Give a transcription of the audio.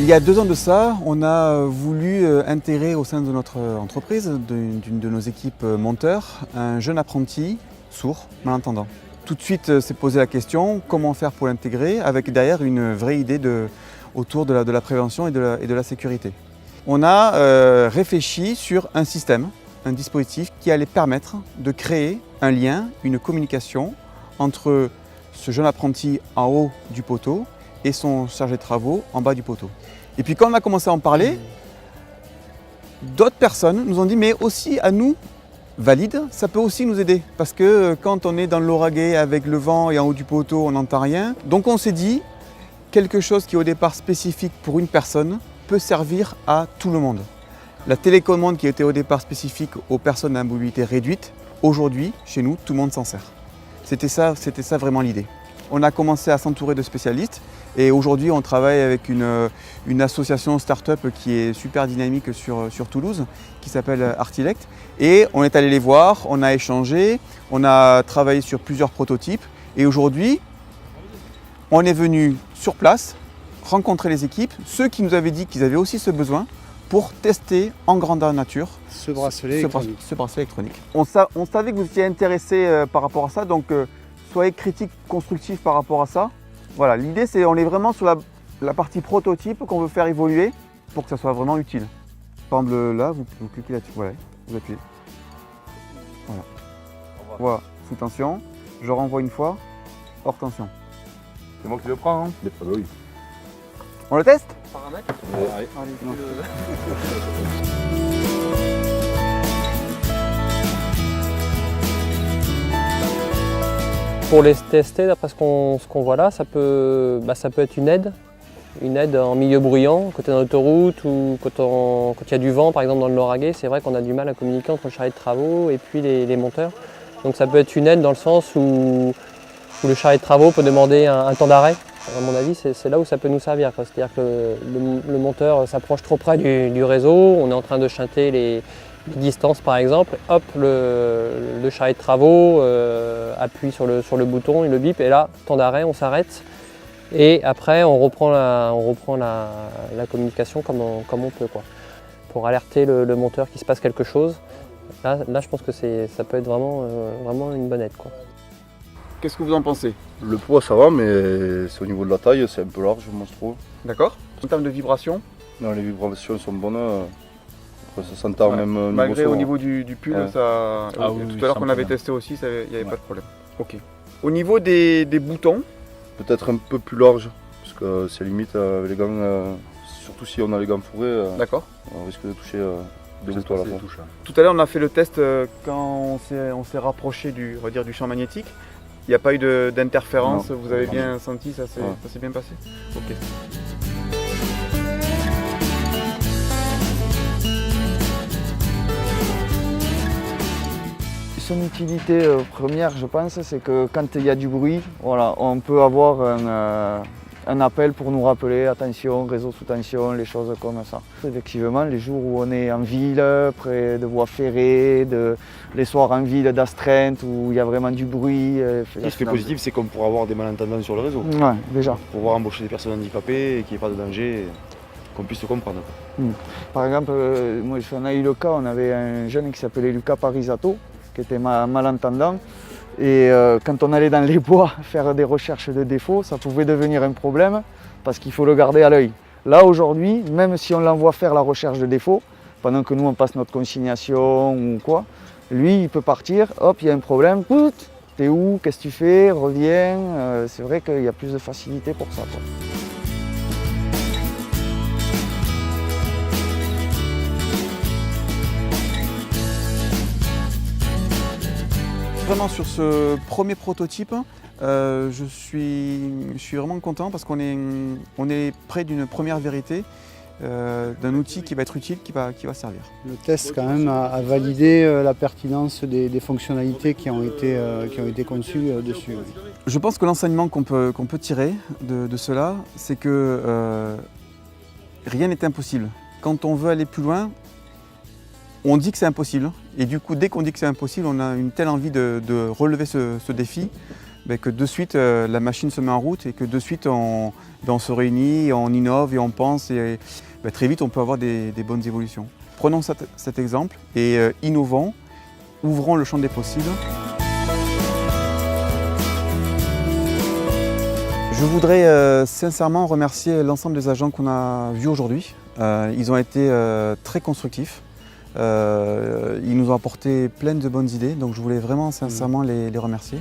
Il y a 2 ans de ça, on a voulu intégrer au sein de notre entreprise, d'une de nos équipes monteurs, un jeune apprenti sourd, malentendant. Tout de suite s'est posé la question, comment faire pour l'intégrer, avec derrière une vraie idée autour de la prévention et de la sécurité. On a réfléchi sur un système, un dispositif qui allait permettre de créer un lien, une communication entre ce jeune apprenti en haut du poteau et son chargé de travaux en bas du poteau. Et puis quand on a commencé à en parler, d'autres personnes nous ont dit mais aussi à nous, valides, ça peut aussi nous aider. Parce que quand on est dans l'ouragan avec le vent et en haut du poteau, on n'entend rien. Donc on s'est dit, quelque chose qui est au départ spécifique pour une personne peut servir à tout le monde. La télécommande qui était au départ spécifique aux personnes à mobilité réduite, aujourd'hui, chez nous, tout le monde s'en sert. C'était ça vraiment l'idée. On a commencé à s'entourer de spécialistes et aujourd'hui on travaille avec une association start-up qui est super dynamique sur Toulouse, qui s'appelle Artilect. Et on est allé les voir, on a échangé, on a travaillé sur plusieurs prototypes et aujourd'hui on est venu sur place rencontrer les équipes, ceux qui nous avaient dit qu'ils avaient aussi ce besoin pour tester en grandeur nature ce bracelet électronique. On savait que vous étiez intéressé par rapport à ça, donc soyez critique, constructif par rapport à ça. Voilà, l'idée c'est on est vraiment sur la partie prototype qu'on veut faire évoluer pour que ça soit vraiment utile. Par exemple là, vous cliquez là-dessus, voilà, vous appuyez. Voilà. Voilà, sous tension, je renvoie une fois, hors tension. C'est moi qui le prends, hein? Oui. On le teste? Paramètres. Ouais. Allez, Pour les tester, d'après ce qu'on voit là, ça peut être une aide en milieu bruyant, côté dans l'autoroute ou quand il y a du vent, par exemple dans le Lauragais. C'est vrai qu'on a du mal à communiquer entre le charretier de travaux et puis les monteurs. Donc ça peut être une aide dans le sens où le charretier de travaux peut demander un temps d'arrêt. À mon avis, c'est là où ça peut nous servir. C'est-à-dire que le monteur s'approche trop près du réseau, on est en train de chanter les distances par exemple, hop, le charretier de travaux appuie sur le bouton, il le bip et là, temps d'arrêt, on s'arrête et après on reprend la communication comme on peut, quoi, pour alerter le monteur qu'il se passe quelque chose. Là je pense que ça peut être vraiment une bonne aide, quoi. qu'est-ce que vous en pensez? Le poids ça va, mais c'est au niveau de la taille, c'est un peu large moi je trouve. D'accord. En termes de vibration? Non, les vibrations sont bonnes, après, ça s'entend même malgré au niveau du pull, ouais. Ça, Ah tout oui, à l'heure ça qu'on me avait plaît. testé aussi, il n'y avait Ouais. pas de problème. Ok. Au niveau des boutons, peut-être un peu plus large, parce que c'est limite avec les gants, surtout si on a les gants fourrés, d'accord. on risque de toucher deux boutons à la fois. Tout à l'heure, on a fait le test quand on s'est rapproché du champ magnétique. Il n'y a pas eu d'interférence, Non. vous avez bien senti, ça s'est Ouais. bien passé? Ok. Son utilité première, je pense, c'est que quand il y a du bruit, voilà, on peut avoir un appel pour nous rappeler, attention, réseau sous tension, les choses comme ça. Effectivement, les jours où on est en ville, près de voies ferrées, les soirs en ville d'astreinte, où il y a vraiment du bruit. L'aspect positif, c'est qu'on pourra avoir des malentendants sur le réseau. Ouais, déjà. Pour pouvoir embaucher des personnes handicapées et qu'il n'y ait pas de danger, et qu'on puisse se comprendre. Par exemple, moi, on a eu le cas, on avait un jeune qui s'appelait Luca Parisato, qui était malentendant. Et quand on allait dans les bois faire des recherches de défauts, ça pouvait devenir un problème parce qu'il faut le garder à l'œil. Là aujourd'hui, même si on l'envoie faire la recherche de défauts, pendant que nous on passe notre consignation ou quoi, lui il peut partir, hop, il y a un problème, t'es où, qu'est-ce que tu fais, reviens. C'est vrai qu'il y a plus de facilité pour ça, quoi. Vraiment sur ce premier prototype, je suis vraiment content parce qu'on est près d'une première vérité, d'un outil qui va être utile, qui va servir. Le test quand même a validé la pertinence des fonctionnalités qui ont été conçues dessus. Je pense que l'enseignement qu'on peut tirer de cela, c'est que rien n'est impossible. Quand on veut aller plus loin, on dit que c'est impossible. Et du coup, dès qu'on dit que c'est impossible, on a une telle envie de relever ce défi que de suite la machine se met en route et que de suite on se réunit, on innove et on pense et très vite on peut avoir des bonnes évolutions. Prenons cet exemple et innovons, ouvrons le champ des possibles. Je voudrais sincèrement remercier l'ensemble des agents qu'on a vus aujourd'hui. Ils ont été très constructifs. Ils nous ont apporté plein de bonnes idées, donc je voulais vraiment sincèrement les remercier.